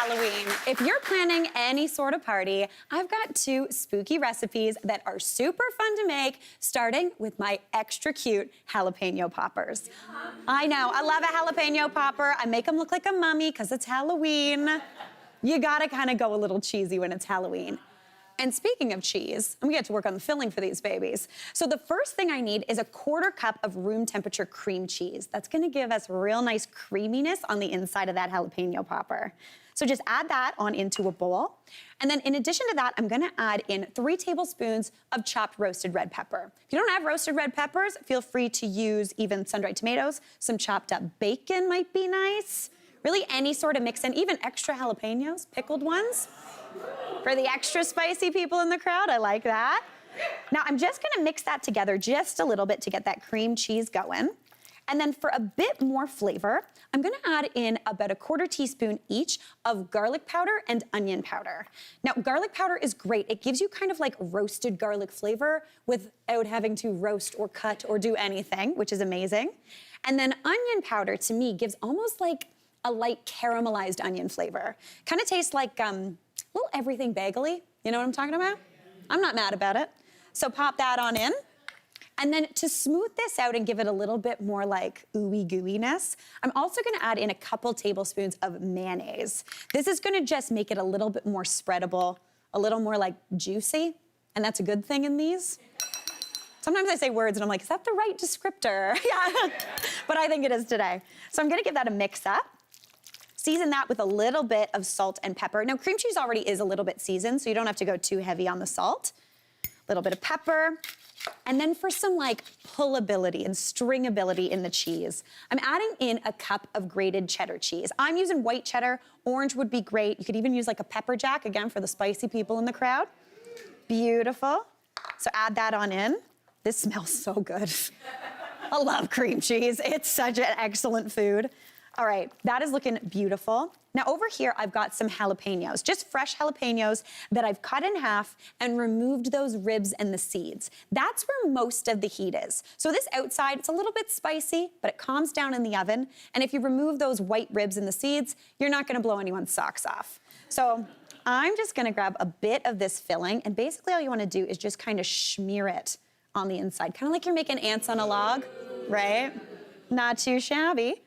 Halloween. If you're planning any sort of party, I've got 2 spooky recipes that are super fun to make, starting with my extra cute jalapeno poppers. I know, I love a jalapeno popper. I make them look like a mummy because it's Halloween. You gotta kind of go a little cheesy when it's Halloween. And speaking of cheese, I'm gonna get to work on the filling for these babies. So the first thing I need is a 1/4 cup of room temperature cream cheese. That's gonna give us real nice creaminess on the inside of that jalapeno popper. So just add that on into a bowl. And then in addition to that, I'm gonna add in 3 tablespoons of chopped roasted red pepper. If you don't have roasted red peppers, feel free to use even sun-dried tomatoes. Some chopped up bacon might be nice. Really any sort of mix in, even extra jalapenos, pickled ones. For the extra spicy people in the crowd, I like that. Now, I'm just gonna mix that together just a little bit to get that cream cheese going. And then for a bit more flavor, I'm gonna add in about a 1/4 teaspoon each of garlic powder and onion powder. Now, garlic powder is great. It gives you kind of like roasted garlic flavor without having to roast or cut or do anything, which is amazing. And then onion powder, to me, gives almost like a light caramelized onion flavor. Kind of tastes like little everything bagel-y. You know what I'm talking about? I'm not mad about it. So pop that on in. And then to smooth this out and give it a little bit more like ooey gooiness, I'm also gonna add in a couple tablespoons of mayonnaise. This is gonna just make it a little bit more spreadable, a little more like juicy, and that's a good thing in these. Sometimes I say words and I'm like, is that the right descriptor? Yeah, but I think it is today. So I'm gonna give that a mix up. Season that with a little bit of salt and pepper. Now, cream cheese already is a little bit seasoned, so you don't have to go too heavy on the salt. A little bit of pepper. And then for some like pullability and stringability in the cheese, I'm adding in a cup of grated cheddar cheese. I'm using white cheddar. Orange would be great. You could even use like a pepper jack, again, for the spicy people in the crowd. Beautiful. So add that on in. This smells so good. I love cream cheese. It's such an excellent food. All right, that is looking beautiful. Now over here, I've got some jalapenos, just fresh jalapenos that I've cut in half and removed those ribs and the seeds. That's where most of the heat is. So this outside, it's a little bit spicy, but it calms down in the oven. And if you remove those white ribs and the seeds, you're not gonna blow anyone's socks off. So I'm just gonna grab a bit of this filling, and basically all you wanna do is just kind of smear it on the inside, kind of like you're making ants on a log, right? Not too shabby.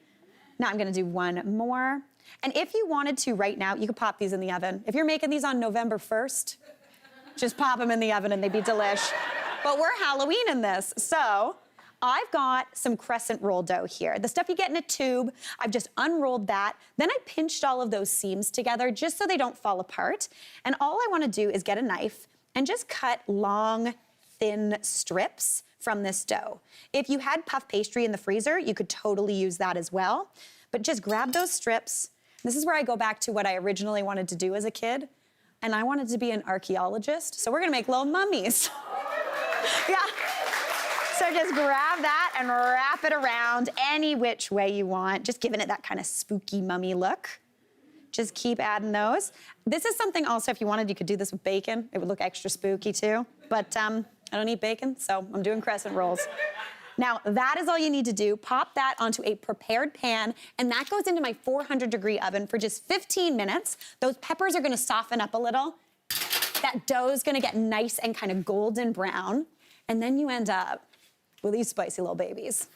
Now I'm gonna do one more. And if you wanted to right now, you could pop these in the oven. If you're making these on November 1st, just pop them in the oven and they'd be delish. But we're Halloween in this. So I've got some crescent roll dough here. The stuff you get in a tube, I've just unrolled that. Then I pinched all of those seams together just so they don't fall apart. And all I wanna do is get a knife and just cut long, thin strips from this dough. If you had puff pastry in the freezer, you could totally use that as well. But just grab those strips. This is where I go back to what I originally wanted to do as a kid. And I wanted to be an archaeologist. So we're gonna make little mummies. Yeah. So just grab that and wrap it around any which way you want, just giving it that kind of spooky mummy look. Just keep adding those. This is something also, if you wanted, you could do this with bacon. It would look extra spooky too. But I don't eat bacon, so I'm doing crescent rolls. Now, that is all you need to do. Pop that onto a prepared pan, and that goes into my 400-degree oven for just 15 minutes. Those peppers are gonna soften up a little. That dough is gonna get nice and kind of golden brown, and then you end up with these spicy little babies.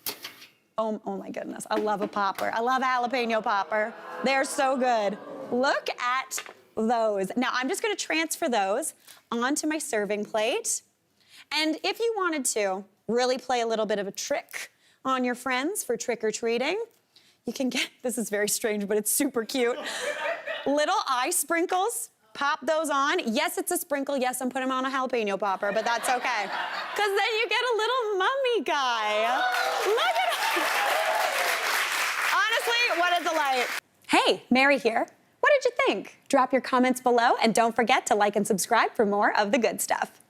Oh my goodness, I love a popper. I love a jalapeno popper. They're so good. Look at those. Now, I'm just gonna transfer those onto my serving plate. And if you wanted to really play a little bit of a trick on your friends for trick-or-treating, you can get, this is very strange, but it's super cute. Little eye sprinkles, pop those on. Yes, it's a sprinkle. Yes, I'm putting them on a jalapeno popper, but that's okay. Because then you get a little mummy guy. Look at him. Honestly, what a delight. Hey, Mary here. What did you think? Drop your comments below, and don't forget to like and subscribe for more of the good stuff.